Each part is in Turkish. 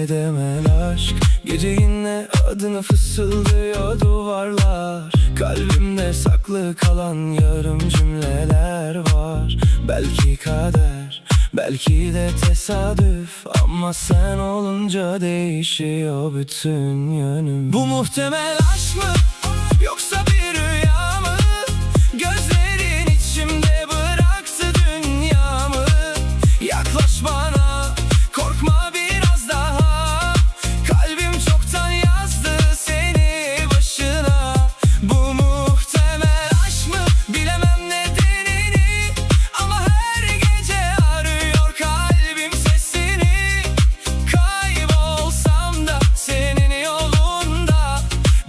muhtemel aşk. Gece yine adını fısıldıyor duvarlar. Kalbimde saklı kalan yarım cümleler var. Belki kader, belki de tesadüf, ama sen olunca değişiyor bütün yönüm. Bu muhtemel aşk mı, yoksa bir rüya mı? Gözlerin içimde bıraktı dünyamı. Yaklaş bana, korkma biraz daha. Kalbim çoktan yazdı seni başına. Bu muhtemel aşk mı, bilemem nedenini, ama her gece arıyor kalbim sesini. Kaybolsam da senin yolunda,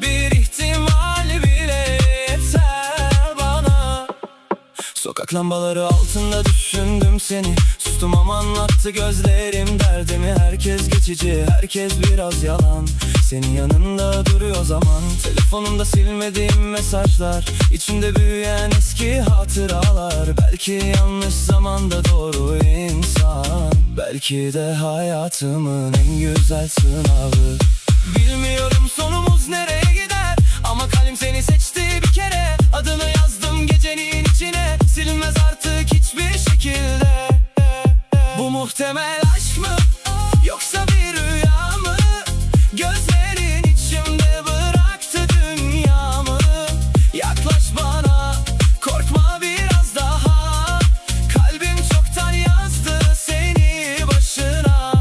bir ihtimal bile yeter bana. Sokak lambaları altında düşündüm seni. Sustum ama anlattı gözlerim derdimi. Herkes geçici, herkes biraz yalan. Senin yanında duruyor zaman. Telefonumda silmediğim mesajlar, içimde büyüyen eski hatıralar. Belki yanlış zamanda doğru insan, belki de hayatımın en güzel sınavı. Bilmiyorum sonumuz nereye gider, ama kalbim seni seçti bir kere. Adını yazdım gecenin içine, silinmez artık hiçbir şekilde. Bu muhtemel aşk mı, yoksa bir rüya mı? Gözlerin içimde bıraktı dünyamı. Yaklaş bana, korkma biraz daha. Kalbim çoktan yazdı seni başına.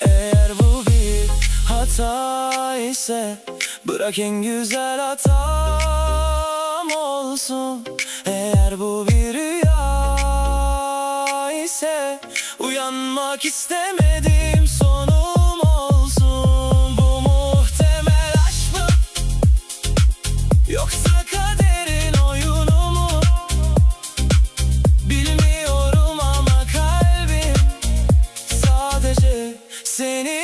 Eğer bu bir hata ise, bırak en güzel hatam olsun. Eğer bu bir rüya ise, uyanmak istemedim sonum olsun. Bu muhtemel aşk mı, yoksa kaderin oyunu mu? Bilmiyorum ama kalbim sadece seni